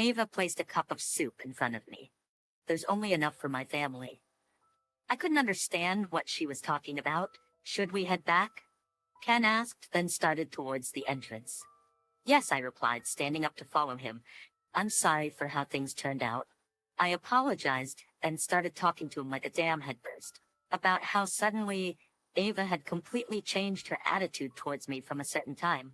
Ava placed a cup of soup in front of me. There's only enough for my family. I couldn't understand what she was talking about. Should we head back? Ken asked, then started towards the entrance. Yes, I replied, standing up to follow him. I'm sorry for how things turned out. I apologized and started talking to him like a dam had burst, about how suddenly Ava had completely changed her attitude towards me from a certain time.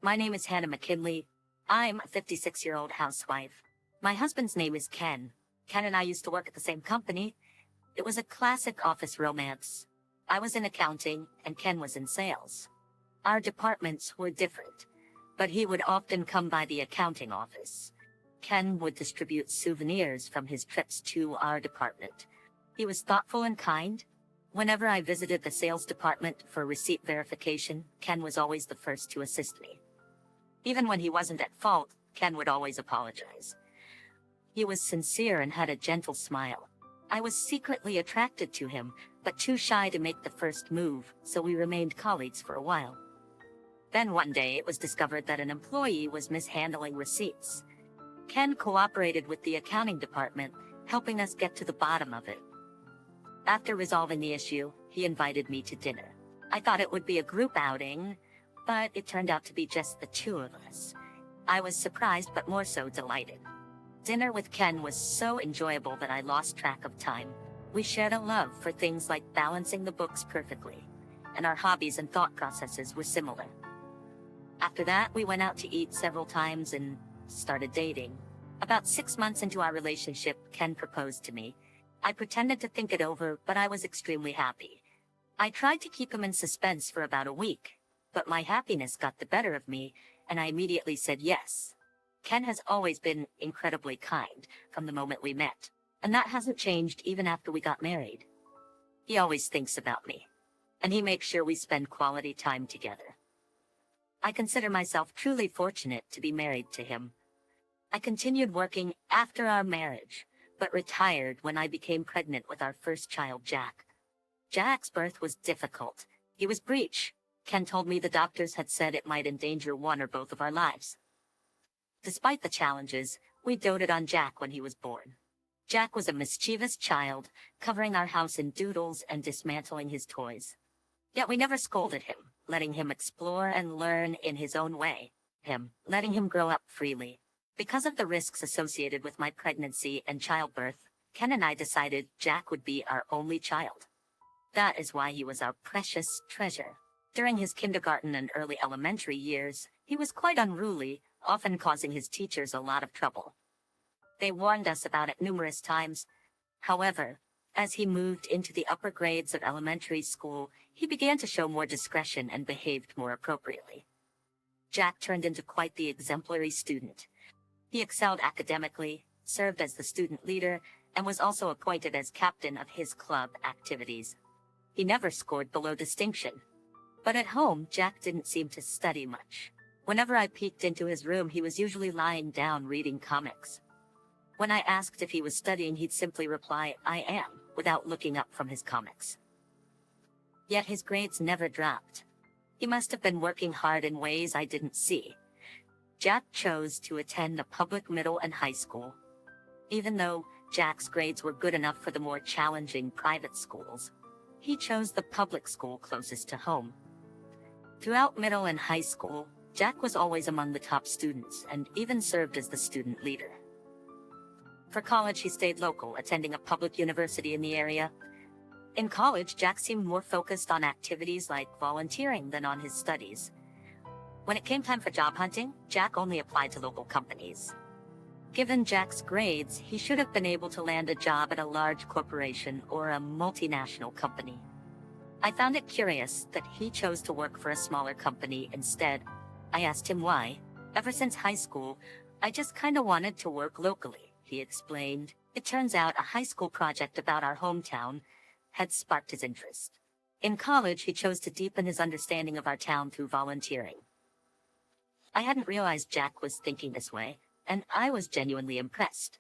My name is Hannah McKinley. I'm a 56-year-old housewife. My husband's name is Ken. Ken and I used to work at the same company. It was a classic office romance. I was in accounting and Ken was in sales. Our departments were different, but he would often come by the accounting office. Ken would distribute souvenirs from his trips to our department. He was thoughtful and kind. Whenever I visited the sales department for receipt verification, Ken was always the first to assist me. Even when he wasn't at fault, Ken would always apologize. He was sincere and had a gentle smile. I was secretly attracted to him, but too shy to make the first move, so we remained colleagues for a while. Then one day it was discovered that an employee was mishandling receipts. Ken cooperated with the accounting department, helping us get to the bottom of it. After resolving the issue, he invited me to dinner. I thought it would be a group outing, but it turned out to be just the two of us. I was surprised but more so delighted. Dinner with Ken was so enjoyable that I lost track of time. We shared a love for things like balancing the books perfectly, and our hobbies and thought processes were similar. After that, we went out to eat several times and started dating. About 6 months into our relationship, Ken proposed to me. I pretended to think it over, but I was extremely happy. I tried to keep him in suspense for about a week, but my happiness got the better of me, and I immediately said yes. Ken has always been incredibly kind from the moment we met, and that hasn't changed even after we got married. He always thinks about me, and he makes sure we spend quality time together. I consider myself truly fortunate to be married to him. I continued working after our marriage, but retired when I became pregnant with our first child, Jack. Jack's birth was difficult. He was breech. Ken told me the doctors had said it might endanger one or both of our lives. Despite the challenges, we doted on Jack when he was born. Jack was a mischievous child, covering our house in doodles and dismantling his toys. Yet we never scolded him, letting him explore and learn in his own way. Letting him grow up freely. Because of the risks associated with my pregnancy and childbirth, Ken and I decided Jack would be our only child. That is why he was our precious treasure. During his kindergarten and early elementary years, he was quite unruly, often causing his teachers a lot of trouble. They warned us about it numerous times. However, as he moved into the upper grades of elementary school, he began to show more discretion and behaved more appropriately. Jack turned into quite the exemplary student. He excelled academically, served as the student leader, and was also appointed as captain of his club activities. He never scored below distinction. But at home, Jack didn't seem to study much. Whenever I peeked into his room, he was usually lying down reading comics. When I asked if he was studying, he'd simply reply, "I am," without looking up from his comics. Yet his grades never dropped. He must have been working hard in ways I didn't see. Jack chose to attend a public middle and high school. Even though Jack's grades were good enough for the more challenging private schools, he chose the public school closest to home. Throughout middle and high school, Jack was always among the top students and even served as the student leader. For college, he stayed local, attending a public university in the area. In college, Jack seemed more focused on activities like volunteering than on his studies. When it came time for job hunting, Jack only applied to local companies. Given Jack's grades, he should have been able to land a job at a large corporation or a multinational company. I found it curious that he chose to work for a smaller company instead. I asked him why. "Ever since high school, I just kinda wanted to work locally," he explained. It turns out a high school project about our hometown had sparked his interest. In college, he chose to deepen his understanding of our town through volunteering. I hadn't realized Jack was thinking this way, and I was genuinely impressed.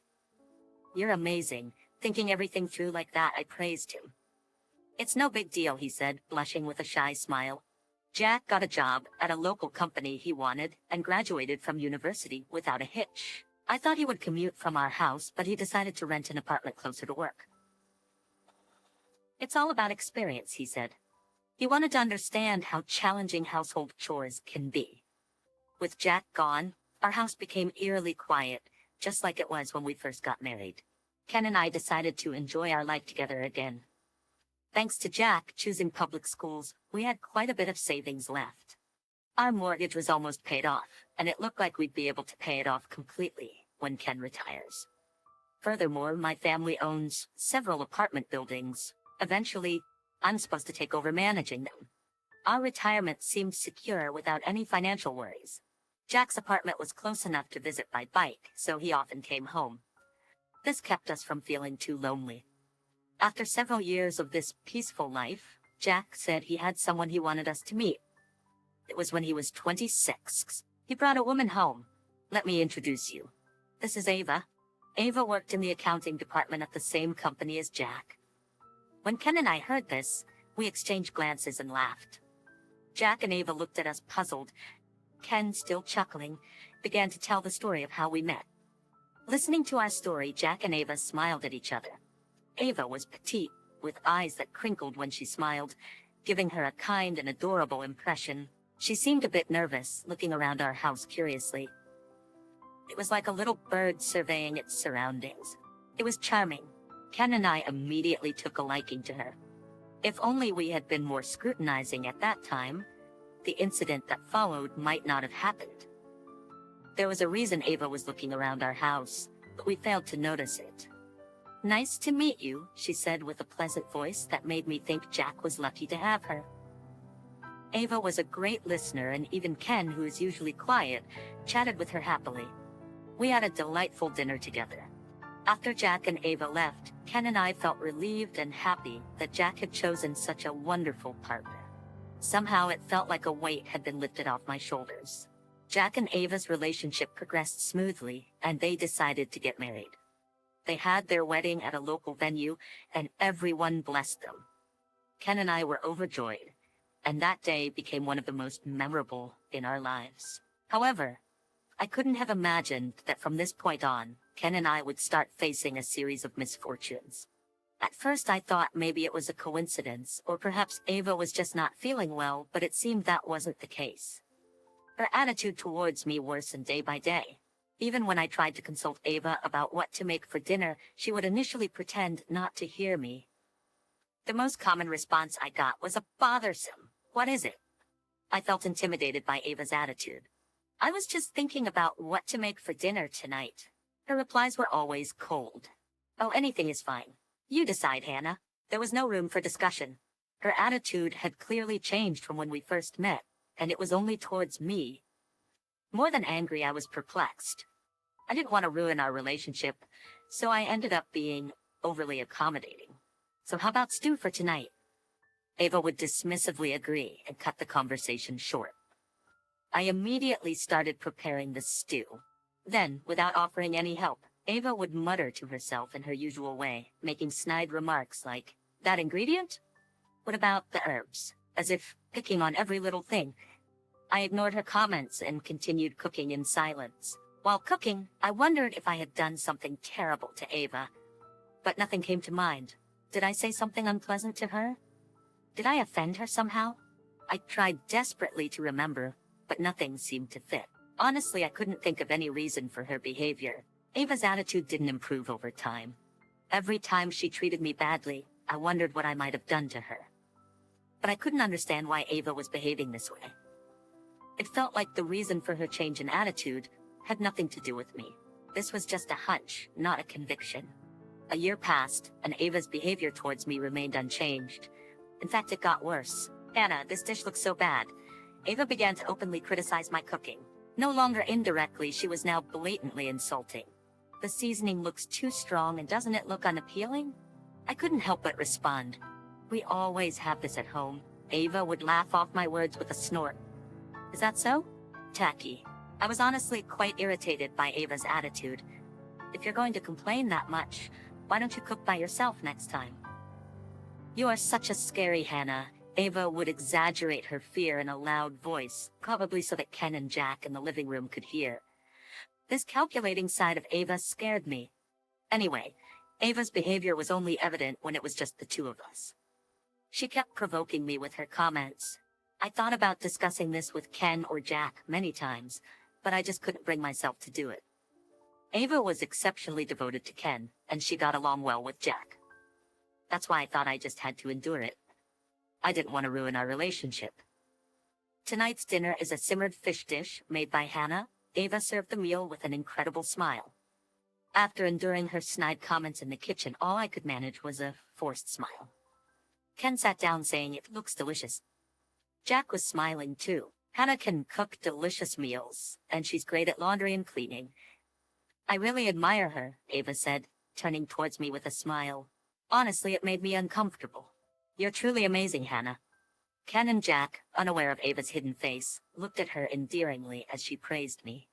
"You're amazing, thinking everything through like that," I praised him. "It's no big deal," he said, blushing with a shy smile. Jack got a job at a local company he wanted and graduated from university without a hitch. I thought he would commute from our house, but he decided to rent an apartment closer to work. It's all about experience, he said. He wanted to understand how challenging household chores can be. With Jack gone, our house became eerily quiet, just like it was when we first got married. Ken and I decided to enjoy our life together again. Thanks to Jack choosing public schools, we had quite a bit of savings left. Our mortgage was almost paid off, and it looked like we'd be able to pay it off completely when Ken retires. Furthermore, my family owns several apartment buildings. Eventually, I'm supposed to take over managing them. Our retirement seemed secure without any financial worries. Jack's apartment was close enough to visit by bike, so he often came home. This kept us from feeling too lonely. After several years of this peaceful life, Jack said he had someone he wanted us to meet. It was when he was 26. He brought a woman home. Let me introduce you. This is Ava. Ava worked in the accounting department at the same company as Jack. When Ken and I heard this, we exchanged glances and laughed. Jack and Ava looked at us puzzled. Ken, still chuckling, began to tell the story of how we met. Listening to our story, Jack and Ava smiled at each other. Ava was petite, with eyes that crinkled when she smiled, giving her a kind and adorable impression. She seemed a bit nervous, looking around our house curiously. It was like a little bird surveying its surroundings. It was charming. Ken and I immediately took a liking to her. If only we had been more scrutinizing at that time, the incident that followed might not have happened. There was a reason Ava was looking around our house, but we failed to notice it. Nice to meet you, she said with a pleasant voice that made me think Jack was lucky to have her. Ava was a great listener, and even Ken, who is usually quiet, chatted with her happily. We had a delightful dinner together. After Jack and Ava left, Ken and I felt relieved and happy that Jack had chosen such a wonderful partner. Somehow it felt like a weight had been lifted off my shoulders. Jack and Ava's relationship progressed smoothly, and they decided to get married. They had their wedding at a local venue, and everyone blessed them. Ken and I were overjoyed, and that day became one of the most memorable in our lives. However, I couldn't have imagined that from this point on, Ken and I would start facing a series of misfortunes. At first I thought maybe it was a coincidence, or perhaps Ava was just not feeling well, but it seemed that wasn't the case. Her attitude towards me worsened day by day. Even when I tried to consult Ava about what to make for dinner, she would initially pretend not to hear me. The most common response I got was a bothersome, "What is it?" I felt intimidated by Ava's attitude. "I was just thinking about what to make for dinner tonight." Her replies were always cold. "Oh, anything is fine. You decide, Hannah." There was no room for discussion. Her attitude had clearly changed from when we first met, and it was only towards me. More than angry, I was perplexed. I didn't want to ruin our relationship, so I ended up being overly accommodating. "So how about stew for tonight?" Ava would dismissively agree and cut the conversation short. I immediately started preparing the stew. Then, without offering any help, Ava would mutter to herself in her usual way, making snide remarks like, "That ingredient? What about the herbs?" As if picking on every little thing. I ignored her comments and continued cooking in silence. While cooking, I wondered if I had done something terrible to Ava, but nothing came to mind. Did I say something unpleasant to her? Did I offend her somehow? I tried desperately to remember, but nothing seemed to fit. Honestly, I couldn't think of any reason for her behavior. Ava's attitude didn't improve over time. Every time she treated me badly, I wondered what I might have done to her. But I couldn't understand why Ava was behaving this way. It felt like the reason for her change in attitude had nothing to do with me. This was just a hunch, not a conviction. A year passed, and Ava's behavior towards me remained unchanged. In fact, it got worse. "Hannah, this dish looks so bad." Ava began to openly criticize my cooking. No longer indirectly, she was now blatantly insulting. "The seasoning looks too strong, and doesn't it look unappealing?" I couldn't help but respond. "We always have this at home." Ava would laugh off my words with a snort. "Is that so?" Tacky. I was honestly quite irritated by Ava's attitude. "If you're going to complain that much, why don't you cook by yourself next time?" "You are such a scary Hannah." Ava would exaggerate her fear in a loud voice, probably so that Ken and Jack in the living room could hear. This calculating side of Ava scared me. Anyway, Ava's behavior was only evident when it was just the two of us. She kept provoking me with her comments. I thought about discussing this with Ken or Jack many times, but I just couldn't bring myself to do it. Ava was exceptionally devoted to Ken, and she got along well with Jack. That's why I thought I just had to endure it. I didn't want to ruin our relationship. Tonight's dinner is a simmered fish dish made by Hannah. Ava served the meal with an incredible smile. After enduring her snide comments in the kitchen, all I could manage was a forced smile. Ken sat down saying it looks delicious. Jack was smiling too. Hannah can cook delicious meals, and she's great at laundry and cleaning. I really admire her, Ava said, turning towards me with a smile. Honestly, it made me uncomfortable. You're truly amazing, Hannah. Ken and Jack, unaware of Ava's hidden face, looked at her endearingly as she praised me.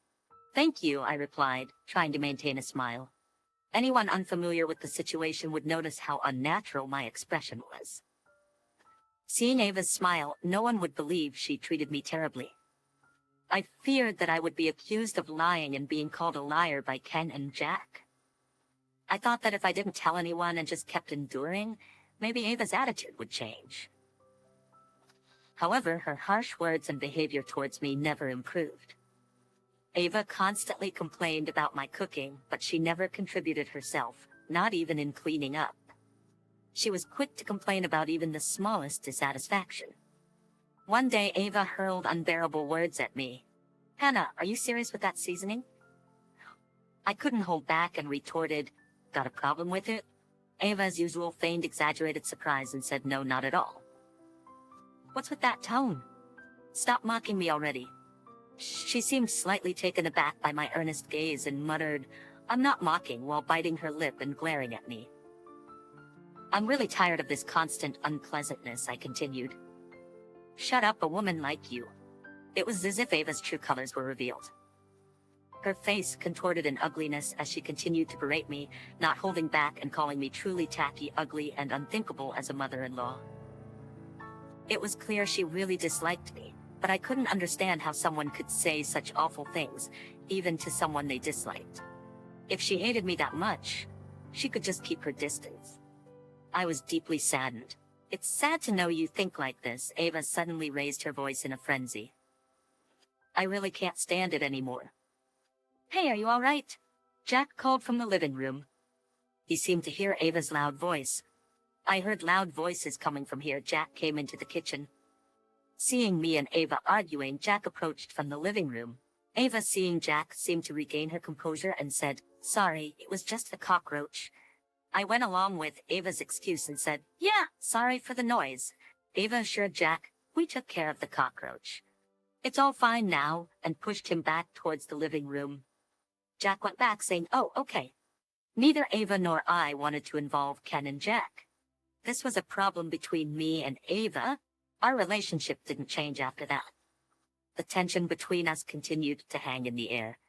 Thank you, I replied, trying to maintain a smile. Anyone unfamiliar with the situation would notice how unnatural my expression was. Seeing Ava's smile, no one would believe she treated me terribly. I feared that I would be accused of lying and being called a liar by Ken and Jack. I thought that if I didn't tell anyone and just kept enduring, maybe Ava's attitude would change. However, her harsh words and behavior towards me never improved. Ava constantly complained about my cooking, but she never contributed herself, not even in cleaning up. She was quick to complain about even the smallest dissatisfaction. One day, Ava hurled unbearable words at me. Hannah, are you serious with that seasoning? I couldn't hold back and retorted, got a problem with it? Ava, as usual, feigned exaggerated surprise and said no, not at all. What's with that tone? Stop mocking me already. She seemed slightly taken aback by my earnest gaze and muttered, I'm not mocking, while biting her lip and glaring at me. I'm really tired of this constant unpleasantness, I continued. Shut up, a woman like you. It was as if Ava's true colors were revealed. Her face contorted in ugliness as she continued to berate me, not holding back and calling me truly tacky, ugly, and unthinkable as a mother-in-law. It was clear she really disliked me, but I couldn't understand how someone could say such awful things, even to someone they disliked. If she hated me that much, she could just keep her distance. I was deeply saddened. It's sad to know you think like this, Ava suddenly raised her voice in a frenzy. I really can't stand it anymore. Hey, are you all right? Jack called from the living room. He seemed to hear Ava's loud voice. I heard loud voices coming from here. Jack came into the kitchen. Seeing me and Ava arguing, Jack approached from the living room. Ava, seeing Jack, seemed to regain her composure and said, Sorry, it was just a cockroach. I went along with Ava's excuse and said, Yeah, sorry for the noise. Ava assured Jack, We took care of the cockroach. It's all fine now, and pushed him back towards the living room. Jack went back saying, Oh, okay. Neither Ava nor I wanted to involve Ken and Jack. This was a problem between me and Ava. Our relationship didn't change after that. The tension between us continued to hang in the air.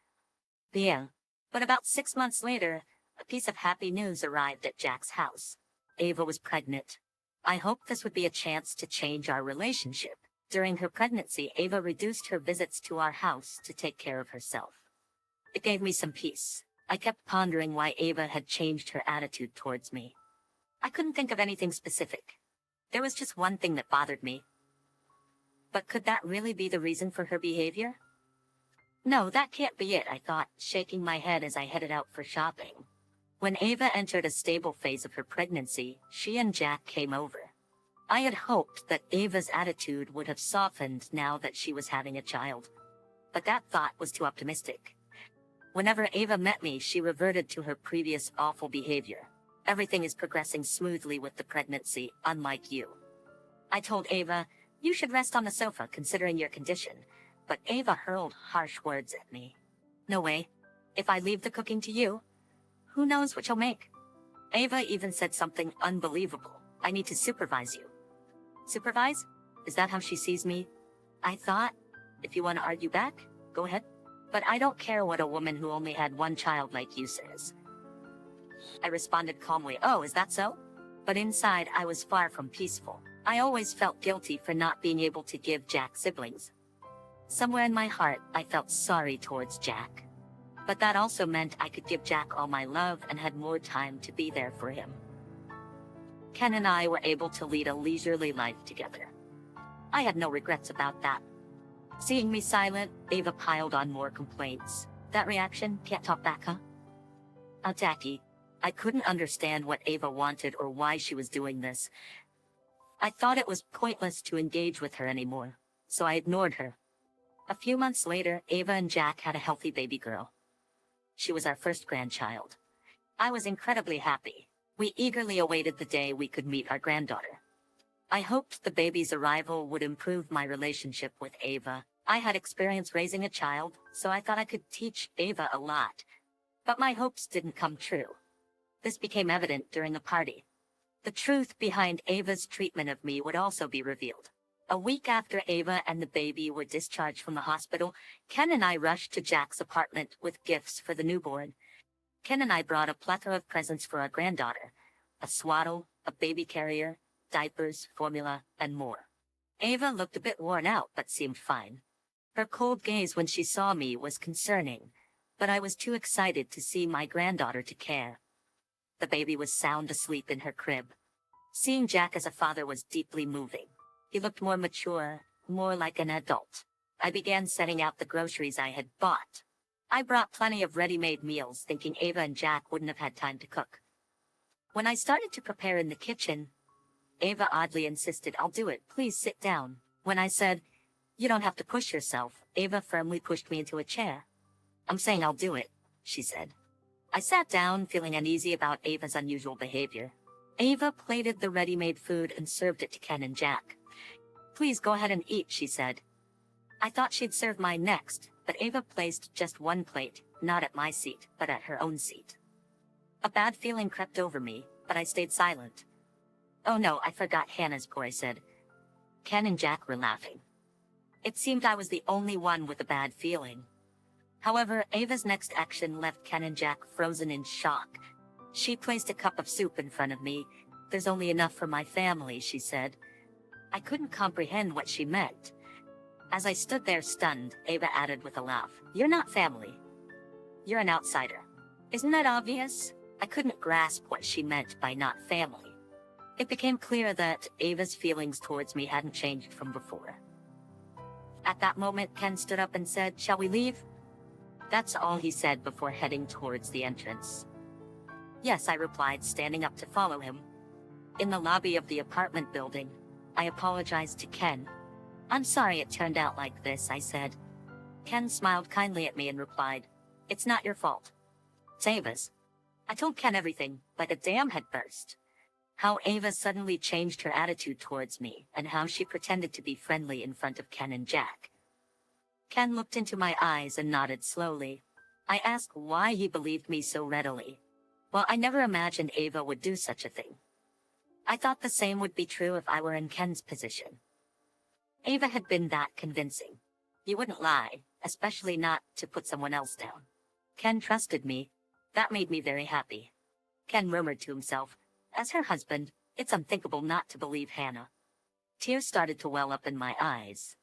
But about 6 months later, a piece of happy news arrived at Jack's house. Ava was pregnant. I hoped this would be a chance to change our relationship. During her pregnancy, Ava reduced her visits to our house to take care of herself. It gave me some peace. I kept pondering why Ava had changed her attitude towards me. I couldn't think of anything specific. There was just one thing that bothered me. But could that really be the reason for her behavior? No, that can't be it, I thought, shaking my head as I headed out for shopping. When Ava entered a stable phase of her pregnancy, she and Jack came over. I had hoped that Ava's attitude would have softened now that she was having a child. But that thought was too optimistic. Whenever Ava met me, she reverted to her previous awful behavior. Everything is progressing smoothly with the pregnancy, unlike you. I told Ava, You should rest on the sofa considering your condition, but Ava hurled harsh words at me. No way. If I leave the cooking to you, who knows what you'll make? Ava even said something unbelievable. I need to supervise you. Supervise? Is that how she sees me? I thought, if you want to argue back, go ahead. But I don't care what a woman who only had one child like you says. I responded calmly, Oh, is that so? But inside I was far from peaceful. I always felt guilty for not being able to give Jack siblings. Somewhere in my heart, I felt sorry towards Jack. But that also meant I could give Jack all my love and had more time to be there for him. Ken and I were able to lead a leisurely life together. I had no regrets about that. Seeing me silent, Ava piled on more complaints. That reaction, can't talk back, huh? Tacky. I couldn't understand what Ava wanted or why she was doing this. I thought it was pointless to engage with her anymore, so I ignored her. A few months later, Ava and Jack had a healthy baby girl. She was our first grandchild. I was incredibly happy. We eagerly awaited the day we could meet our granddaughter. I hoped the baby's arrival would improve my relationship with Ava. I had experience raising a child, so I thought I could teach Ava a lot. But my hopes didn't come true. This became evident during the party. The truth behind Ava's treatment of me would also be revealed. A week after Ava and the baby were discharged from the hospital, Ken and I rushed to Jack's apartment with gifts for the newborn. Ken and I brought a plethora of presents for our granddaughter: a swaddle, a baby carrier, diapers, formula, and more. Ava looked a bit worn out but seemed fine. Her cold gaze when she saw me was concerning, but I was too excited to see my granddaughter to care. The baby was sound asleep in her crib. Seeing Jack as a father was deeply moving. He looked more mature, more like an adult. I began setting out the groceries I had bought. I brought plenty of ready-made meals, thinking Ava and Jack wouldn't have had time to cook. When I started to prepare in the kitchen, Ava oddly insisted, "I'll do it, please sit down." When I said, "You don't have to push yourself," Ava firmly pushed me into a chair. "I'm saying I'll do it," she said. I sat down, feeling uneasy about Ava's unusual behavior. Ava plated the ready-made food and served it to Ken and Jack. "Please go ahead and eat," she said. I thought she'd serve mine next, but Ava placed just one plate, not at my seat, but at her own seat. A bad feeling crept over me, but I stayed silent. "Oh no, I forgot Hannah's pour," I said. Ken and Jack were laughing. It seemed I was the only one with a bad feeling. However, Ava's next action left Ken and Jack frozen in shock. She placed a cup of soup in front of me. "There's only enough for my family," she said. I couldn't comprehend what she meant. As I stood there stunned, Ava added with a laugh, "You're not family. You're an outsider. Isn't that obvious?" I couldn't grasp what she meant by not family. It became clear that Ava's feelings towards me hadn't changed from before. At that moment, Ken stood up and said, "Shall we leave?" That's all he said before heading towards the entrance. "Yes," I replied, standing up to follow him. In the lobby of the apartment building, I apologized to Ken. "I'm sorry it turned out like this," I said. Ken smiled kindly at me and replied, "It's not your fault. It's Ava's." I told Ken everything, like a dam had burst. How Ava suddenly changed her attitude towards me, and how she pretended to be friendly in front of Ken and Jack. Ken looked into my eyes and nodded slowly. I asked why he believed me so readily. Well, I never imagined Ava would do such a thing. I thought the same would be true if I were in Ken's position. Ava had been that convincing. You wouldn't lie, especially not to put someone else down. Ken trusted me. That made me very happy. Ken murmured to himself, "As her husband, it's unthinkable not to believe Hannah." Tears started to well up in my eyes.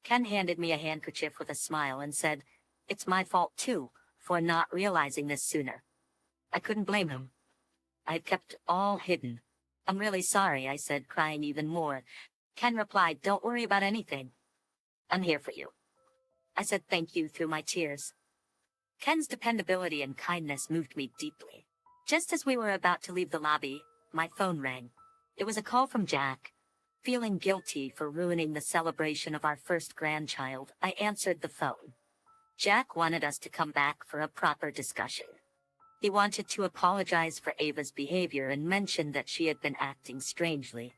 Ken handed me a handkerchief with a smile and said, "It's my fault too, for not realizing this sooner." I couldn't blame him. I had kept all hidden. "I'm really sorry," I said, crying even more. Ken replied, "Don't worry about anything. I'm here for you." I said thank you through my tears. Ken's dependability and kindness moved me deeply. Just as we were about to leave the lobby, my phone rang. It was a call from Jack. Feeling guilty for ruining the celebration of our first grandchild, I answered the phone. Jack wanted us to come back for a proper discussion. He wanted to apologize for Ava's behavior and mentioned that she had been acting strangely.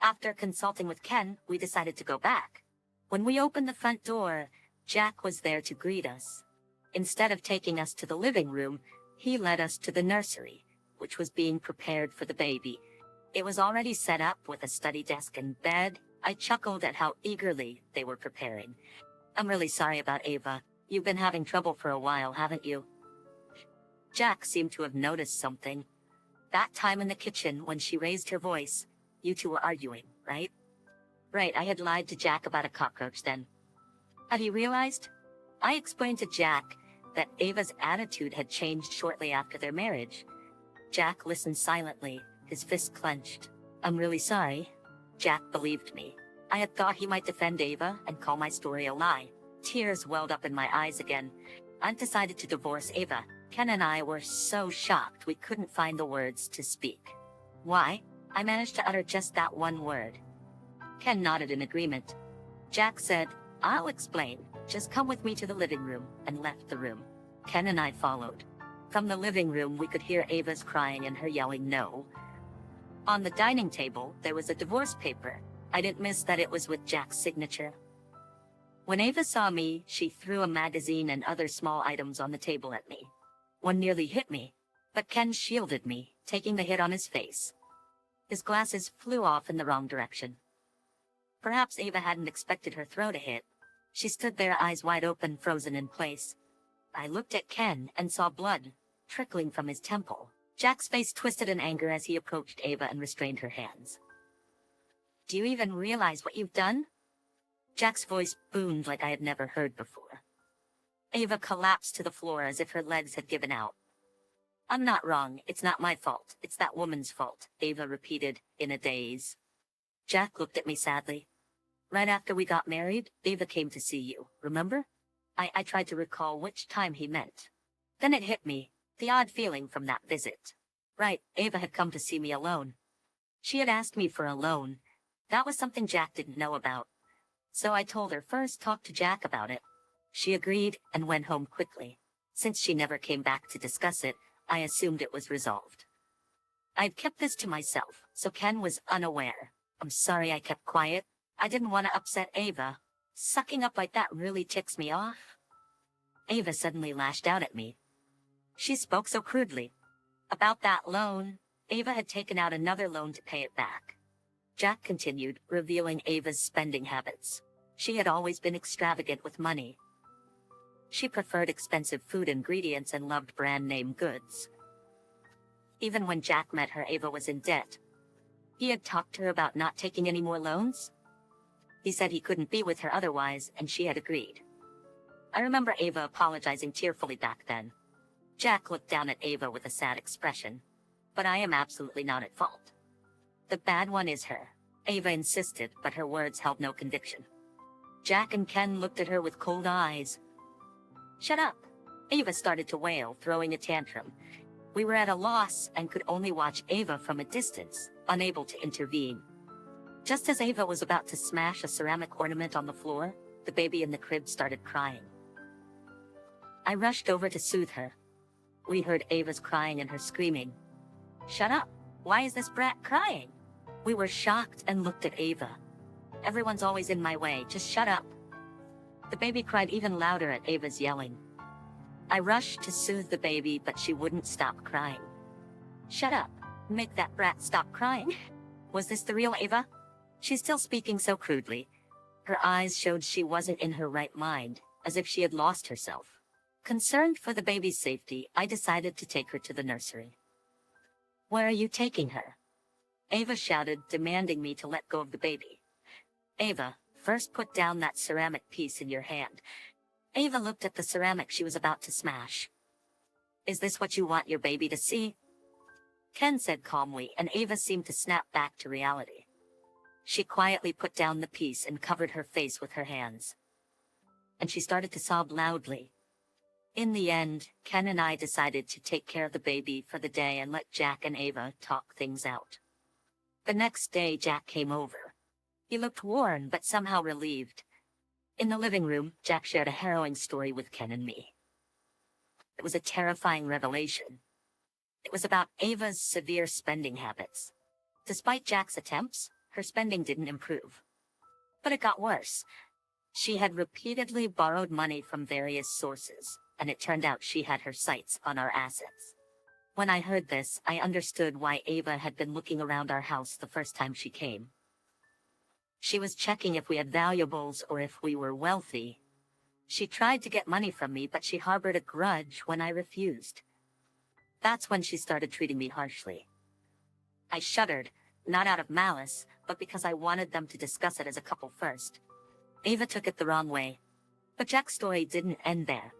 After consulting with Ken, we decided to go back. When we opened the front door, Jack was there to greet us. Instead of taking us to the living room, he led us to the nursery, which was being prepared for the baby. It was already set up with a study desk and bed. I chuckled at how eagerly they were preparing. "I'm really sorry about Ava. You've been having trouble for a while, haven't you?" Jack seemed to have noticed something. "That time in the kitchen when she raised her voice, you two were arguing, right?" Right, I had lied to Jack about a cockroach then. Had he realized? I explained to Jack, that Ava's attitude had changed shortly after their marriage. Jack listened silently, his fists clenched. "I'm really sorry." Jack believed me. I had thought he might defend Ava and call my story a lie. Tears welled up in my eyes again. I'd decided to divorce Ava. Ken and I were so shocked we couldn't find the words to speak. "Why?" I managed to utter just that one word. Ken nodded in agreement. Jack said, "I'll explain. Just come with me to the living room," and left the room. Ken and I followed. From the living room we could hear Ava's crying and her yelling no. On the dining table there was a divorce paper. I didn't miss that it was with Jack's signature. When Ava saw me, she threw a magazine and other small items on the table at me. One nearly hit me, but Ken shielded me, taking the hit on his face. His glasses flew off in the wrong direction. Perhaps Ava hadn't expected her throw to hit. She stood there, eyes wide open, frozen in place. I looked at Ken and saw blood trickling from his temple. Jack's face twisted in anger as he approached Ava and restrained her hands. "Do you even realize what you've done?" Jack's voice boomed like I had never heard before. Ava collapsed to the floor as if her legs had given out. "I'm not wrong. It's not my fault. It's that woman's fault," Ava repeated in a daze. Jack looked at me sadly. "Right after we got married, Ava came to see you, remember?" I tried to recall which time he meant. Then it hit me, the odd feeling from that visit. Right, Ava had come to see me alone. She had asked me for a loan. That was something Jack didn't know about. So I told her first, talk to Jack about it. She agreed and went home quickly. Since she never came back to discuss it, I assumed it was resolved. I'd kept this to myself, so Ken was unaware. I'm sorry I kept quiet. I didn't want to upset Ava. Sucking up like that really ticks me off. Ava suddenly lashed out at me. She spoke so crudely. About that loan, Ava had taken out another loan to pay it back. Jack continued, revealing Ava's spending habits. She had always been extravagant with money. She preferred expensive food ingredients and loved brand-name goods. Even when Jack met her, Ava was in debt. He had talked to her about not taking any more loans. He said he couldn't be with her otherwise, and she had agreed. I remember Ava apologizing tearfully back then. Jack looked down at Ava with a sad expression. But I am absolutely not at fault. The bad one is her. Ava insisted, but her words held no conviction. Jack and Ken looked at her with cold eyes. "Shut up." Ava started to wail, throwing a tantrum. We were at a loss and could only watch Ava from a distance, unable to intervene. Just as Ava was about to smash a ceramic ornament on the floor, the baby in the crib started crying. I rushed over to soothe her. We heard Ava's crying and her screaming. "Shut up! Why is this brat crying?" We were shocked and looked at Ava. "Everyone's always in my way, just shut up." The baby cried even louder at Ava's yelling. I rushed to soothe the baby, but she wouldn't stop crying. "Shut up! Make that brat stop crying." Was this the real Ava? She's still speaking so crudely. Her eyes showed she wasn't in her right mind, as if she had lost herself. Concerned for the baby's safety, I decided to take her to the nursery. "Where are you taking her?" Ava shouted, demanding me to let go of the baby. "Ava, first put down that ceramic piece in your hand." Ava looked at the ceramic she was about to smash. "Is this what you want your baby to see?" Ken said calmly, and Ava seemed to snap back to reality. She quietly put down the piece and covered her face with her hands. And she started to sob loudly. In the end, Ken and I decided to take care of the baby for the day and let Jack and Ava talk things out. The next day, Jack came over. He looked worn but somehow relieved. In the living room, Jack shared a harrowing story with Ken and me. It was a terrifying revelation. It was about Ava's severe spending habits. Despite Jack's attempts, her spending didn't improve. But it got worse. She had repeatedly borrowed money from various sources, and it turned out she had her sights on our assets. When I heard this, I understood why Ava had been looking around our house the first time she came. She was checking if we had valuables or if we were wealthy. She tried to get money from me, but she harbored a grudge when I refused. That's when she started treating me harshly. I shuddered, not out of malice, but because I wanted them to discuss it as a couple first. Ava took it the wrong way. But Jack's story didn't end there.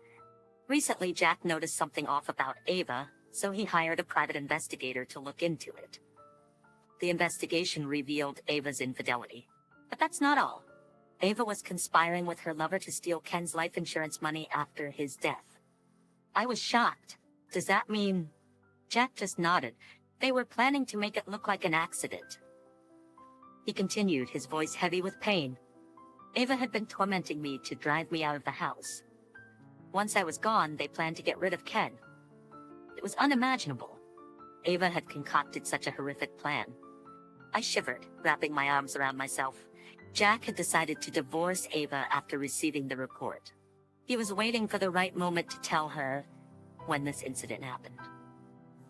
Recently, Jack noticed something off about Ava, so he hired a private investigator to look into it. The investigation revealed Ava's infidelity. But that's not all. Ava was conspiring with her lover to steal Ken's life insurance money after his death. I was shocked. Does that mean... Jack just nodded. They were planning to make it look like an accident. He continued, his voice heavy with pain. Ava had been tormenting me to drive me out of the house. Once I was gone, they planned to get rid of Ken. It was unimaginable. Ava had concocted such a horrific plan. I shivered, wrapping my arms around myself. Jack had decided to divorce Ava after receiving the report. He was waiting for the right moment to tell her when this incident happened.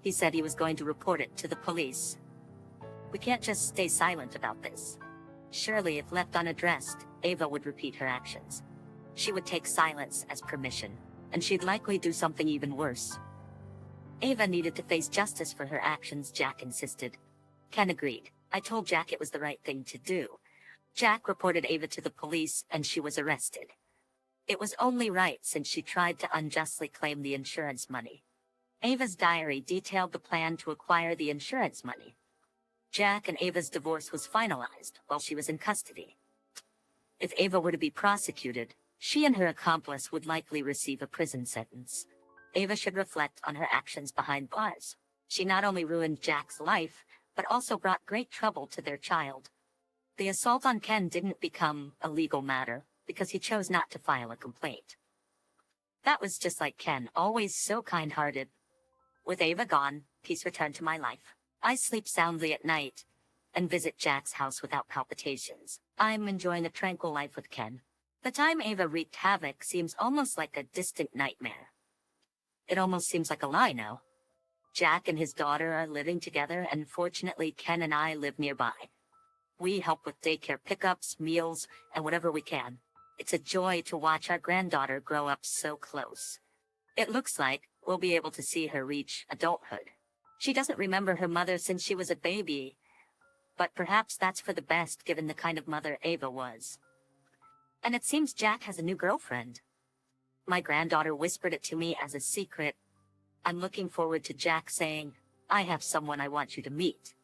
He said he was going to report it to the police. We can't just stay silent about this. Surely, if left unaddressed, Ava would repeat her actions. She would take silence as permission, and she'd likely do something even worse. Ava needed to face justice for her actions, Jack insisted. Ken agreed. I told Jack it was the right thing to do. Jack reported Ava to the police, and she was arrested. It was only right since she tried to unjustly claim the insurance money. Ava's diary detailed the plan to acquire the insurance money. Jack and Ava's divorce was finalized while she was in custody. If Ava were to be prosecuted, she and her accomplice would likely receive a prison sentence. Ava should reflect on her actions behind bars. She not only ruined Jack's life, but also brought great trouble to their child. The assault on Ken didn't become a legal matter because he chose not to file a complaint. That was just like Ken, always so kind-hearted. With Ava gone, peace returned to my life. I sleep soundly at night and visit Jack's house without palpitations. I'm enjoying a tranquil life with Ken. The time Ava wreaked havoc seems almost like a distant nightmare. It almost seems like a lie now. Jack and his daughter are living together, and fortunately Ken and I live nearby. We help with daycare pickups, meals, and whatever we can. It's a joy to watch our granddaughter grow up so close. It looks like we'll be able to see her reach adulthood. She doesn't remember her mother since she was a baby, but perhaps that's for the best given the kind of mother Ava was. And it seems Jack has a new girlfriend. My granddaughter whispered it to me as a secret. I'm looking forward to Jack saying, "I have someone I want you to meet."